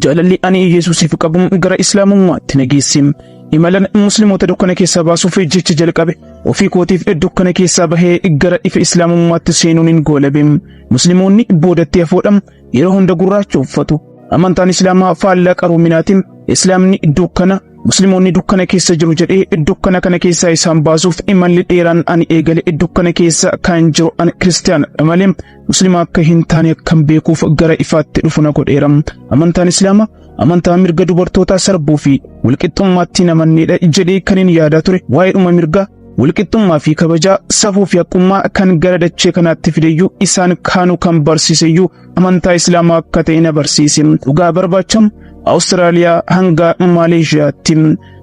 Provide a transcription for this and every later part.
jaalalli ani Yesuusiif qabu gara islaamummaatti na geesse. Imalan musliimoota dukkana keessaa baasuuf jecha jalqabe ofii kootiif dukkana keessaa bahee gara ifa islaamummaatti seenuun goolabe. Musliimoonni boodatti hafoodhaan yeroo hunda gurraacha uffatu. Amantaan islaamaa faallaa qaroominaatiin islaamni dukkana musliimoonni dukkana keessa jiru jedhee dukkana kana keessaa isaan baasuuf imalli dheeraan ani eegale dukkana keessa kan jiru ani kiristaana malee muslima akka hin taane kan beekuuf gara ifaatti dhufu na godheera. Amantaan islaamaa amantaa mirga dubartootaa sarbuu fi walqixxummaatti namanneedha jedhee kan hin yaadaa ture. Waa'ee dhuma mirgaa walqixxummaa fi kabajaa safuu fi haqummaa kan gara dachee kanaatti fideyyuu isaan kaanu kan barsiiseyyuu amantaa islaamaa akka ta'e na barsiise. Dhugaa barbaachamu Awustiraaliyaa hanga Maaleeshiyaatti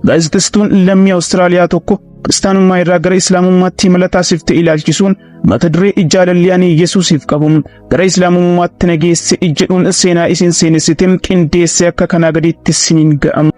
gaazexeessituun lammii Awustiraaliyaa tokko kiristaanummaa irraa gara islaamummaatti imala taasifte ilaalchisuun mata duree jaalalli ani Yesuusiif qabu gara islaamummaatti na geesse jedhuun seenaa isiin seenessite qindeesse akka kanaa gaditti siniin ga'am.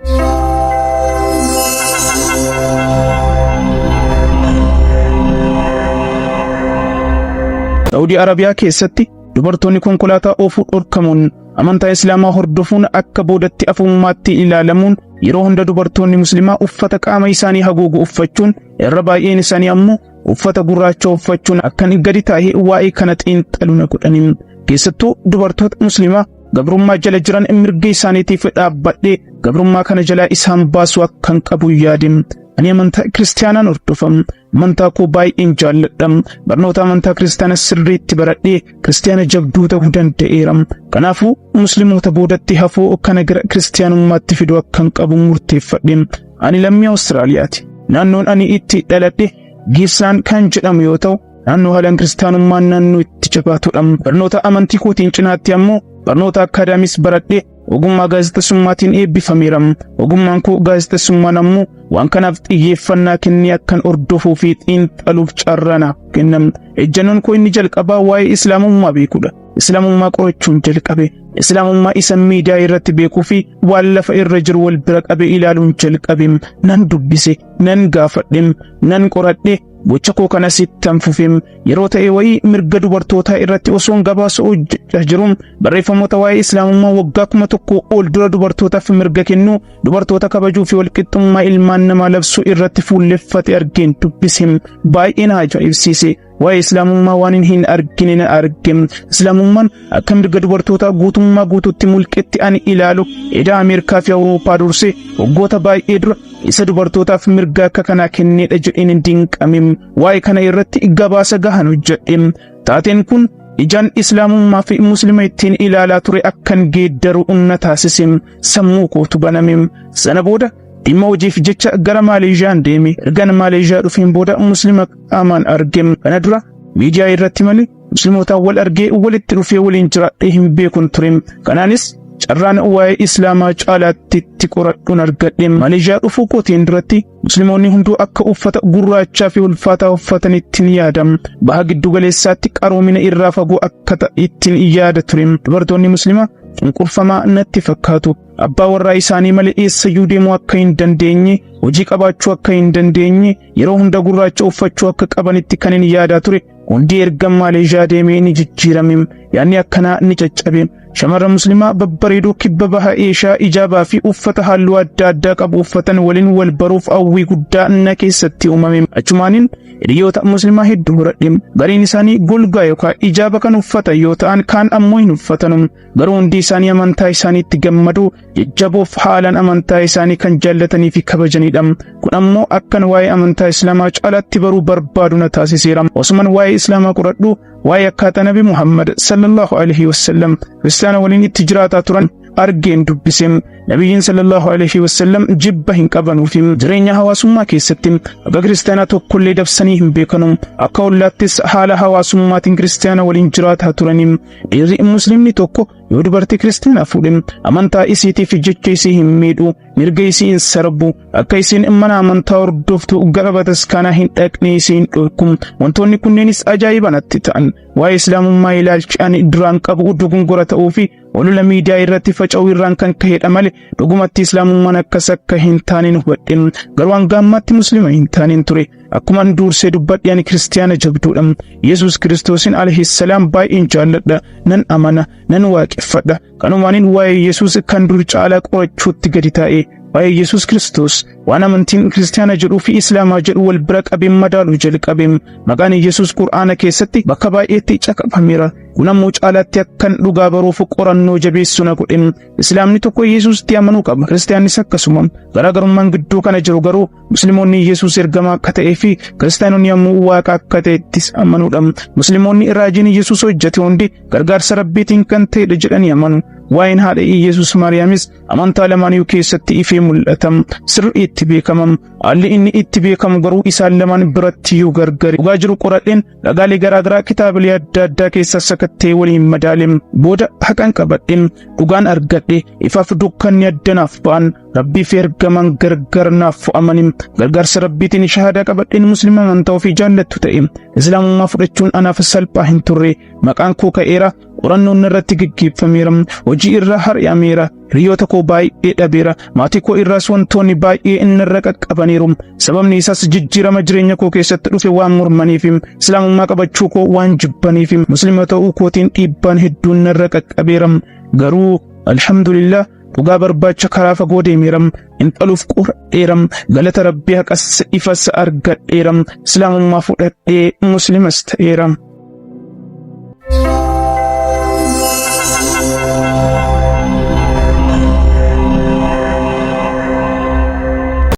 Saudi Arabiyaa keessatti dubartoonni konkolaataa oofuu dhorkamuun amantaa islaamaa hordofuun akka boodatti afummaatti ilaalamuun yeroo hunda dubartoonni muslimaa uffata qaama isaanii haguugu uffachuun irra baay'een isaanii ammoo uffata gurraacha uffachuun akkan gadi taa'ee waa'ee kana xiinxaluu godhaniin keessattuu dubartoota muslimaa gabrummaa jala jiran mirga isaaniitiif dhaabbadhee gabrummaa kana jalaa isaan baasuu akkan qabu yaadin. Ani amantaa kiristaanaan hordofam amantaa koo baay'een jaalladha. Barnoota amantaa kiristaanaa sirriitti baradhee kiristaana jabduu ta'uu danda'eera. Kanaafuu musliimoota boodatti hafuu kana gara kiristaanummaatti fiduu akkan qabu murteeffadhe. Ani lammii Awustiraaliyaati. Naannoon ani itti dhaladhe Giibsaan kan jedhamu yoo ta'u naannoo haalaan kiristaanummaan naannoo itti jabaatudha. Barnoota amantii kootiin cinaatti ammoo barnoota akaadaamis baradhee ogummaa gaazexeessummaatiin eebbifameera. Ogummaan koo gaazexeessummaan ammoo waan kanaaf xiyyeeffannaa kennee akkan hordofuu fi xiinxaluuf carraanaaf kennam. Ejjannoon koo inni jalqabaa waa'ee islaamummaa beekuudha. Islaamummaa qorachuun jalqabe. Islaamummaa isa miidiyaa irratti beekuu fi waan lafa irra jiru wal bira qabe ilaaluun jalqabe. Nan dubbise, nan gaafadhe, nan qoradhe. Gocha koo kanas ittan fufim yeroo ta'e wayii mirga dubartootaa irratti osoon gabaasa hojjechaa jiru barreeffamoota waa'ee islaamummaa waggaa 1000 ol dura dubartootaaf mirga kennu dubartoota kabajuu fi walqixxummaa ilmaan namaa labsuu irratti fuulleffate argeen dubbisim baay'ee na ajaa'ibsiise. Waa'ee islaamummaa waan hin argine na argem. Islaamummaan akka mirga dubartootaa guutummaa guutuutti mulqetti ani ilaalu edaa Ameerikaa fi Awurooppaa dursee waggoota baay'ee dura isa dubartootaaf mirga akka kanaa kenneedha jedheen hin dinqamim. Waa'ee kana irratti gabaasa gahan hojjedhem. Taateen kun ijaan islaamummaa fi muslima ittiin ilaalaa ture akkan geeddaru na taasisem. Sammuu kootu banamem. Sana booda dhimma hojiif jecha gara Maaleeshiyaan deeme. Ergan Maaleeshiyaa dhufeen booda muslima qaamaan argem. Kana dura miidiyaa irratti malee muslimootaan wal argee walitti dhufee waliin jiraadhee hin beekun ture. Kanaanis carraan waa'ee islaamaa caalaatti itti qoradhuun argadhe. Maaleeshiyaa dhufuu kootiin duratti muslimoonni hunduu akka uffata gurraachaa fi ulfaataa uffatan ittiin yaadam. Baha giddu galeessaatti qaroomina irraa fagoo akka ittiin yaada ture. Dubartoonni muslimaa cunqurfamaa natti fakkaatu. Abbaa warraa isaanii malee eessayyuu deemuu akka hin dandeenye, hojii qabaachuu akka hin dandeenye, yeroo hunda gurraacha uffachuu akka qabanitti kan hin yaadaa ture. Hundi erga Maaleeshiyaa deemee ni jijjiirame. Yaanni akkanaa ni caccabe. Shamarran muslimaa babbareedoo kibba baha Eeshiyaa ijaabaa fi uffata halluu adda addaa qabu uffatan waliin wal baruuf hawwii guddaa na keessatti uumame. Achumaanin hiriyoota muslimaa hedduu horadhe. Gariin isaanii golgaa yookaan ijaaba kan uffatan yoo ta'an kaan ammoo hin uffatan. Garuu hundi isaanii amantaa isaaniitti gammadu jajjaboof haalaan amantaa isaanii kan jaallatanii fi kabajanidha. Kun ammoo akkan waa'ee amantaa islaamaa caalaatti baruu barbaadu na taasiseera. Osuman waa'ee islaamaa qoradhu waa'ee akkaataa Nabi Muhammad sallallahu alaihi wasallam kiristaana waliin itti jiraataa turan argeen dubbisem. Nabiyyiin sallallahu alaihi wasallam jibba hin qabanuufi jireenya hawaasummaa keessatti akka kiristaanaa tokkollee dabsanii hin beekanu. Akka ollaattis haala hawaasummaatiin kiristaana waliin jiraataa turaniin dhiirri muslimni tokko yoo dubartii kiristaanaa fuudhe amantaa isiitiif jecha isii hin miidhu, mirga isii hin sarbu, akka isiin mana amantaa hordoftu gara bataskaanaa hin dhaqne isii hin dhorku. Wantoonni kunneenis ajaa'iba natti ta'an. Waa'ee islaamummaa ilaalchi ani duraan qabu dogongora ta'uu fi olola miidiyaa irratti faca'uu irraan kan ka'edha malee dhugumatti islaamummaan akkas akka hin taaneen hubadhe. Garuu hanga ammaatti muslima hin taaneen ture. akkuma dursee dubbadhe ani kiristaana jabduudha. Yesuus Kiristoosin alayhi salaam baay'een jaalladha, nan amana, nan waaqeffadha. Kanumaanin waa'ee Yesuus kan dur caalaa qorachuutti gadi taa'e. Waa'ee Yesuus Kiristoos waan amantiin kiristaana jedhuu fi islaamaa jedhu wal bira qabeen madaaluu jalqabeem. Maqaan Yesuus Qur'aana keessatti bakka baay'eetti caqafameera. Kun ammoo caalaatti akkan dhugaa baruuf qorannoo jabeessu na godhe. Islaamni tokko Yesuusitti amanuu qaba, kiristaannis akkasuma. Garaagarummaan gidduu kana jiru garuu musliimoonni Yesuus ergamaa akka ta'ee fi kiristaanonni ammoo waaqa akka ta'ettis amanuudha. Musliimoonni raajiin Yesuus hojjete hundi gargaarsa rabbiitiin kan ta'edha jedhanii amanu. Waa'een haadha Yesuus Maariyaamis amantaa lamaaniyyuu keessatti ifee mul'ata. Sirriitti beekama. Haalli inni itti beekamu garuu isaan lamaan birattiyyuu gargari. Dhugaa jiru qoradheen dhagaalee garaagaraa kitaabilee adda addaa keessaa sakattee waliin madaalem. Booda haqan qabadhe dhugaan argadhe ifaaf dukkanni addanaaf ba'an rabbiif ergaman gargar naaf fo'amanim. Gargaarsa rabbiitiin shahaadaa qabadheen muslima amantaa ofii jaallattu ta'e. Islaamummaa fudhachuun anaaf salphaa hin turre. Maqaan koo ka'eera. Qorannoon irratti gaggeeffameera. Hojii irraa hari'ameera. Hiriyoota koo baay'ee dhabeera. Maatii koo irraas wantoonni baay'ee innirra qaqqabaniiru. Sababni isaas jijjiirama jireenya koo keessatti dhufe waan mormaniif, islaamummaa qabachuu koo waan jibbaniif, muslima ta'uu kootiin dhiibbaan hedduun narra qaqqabeera. Garuu alhamdulillah dhugaa barbaacha karaa fagoo deemeera. Intaluuf qoradheera. Galata rabbii haqas ifas argadheera. Islaamummaa fudhadhee muslimas ta'eera.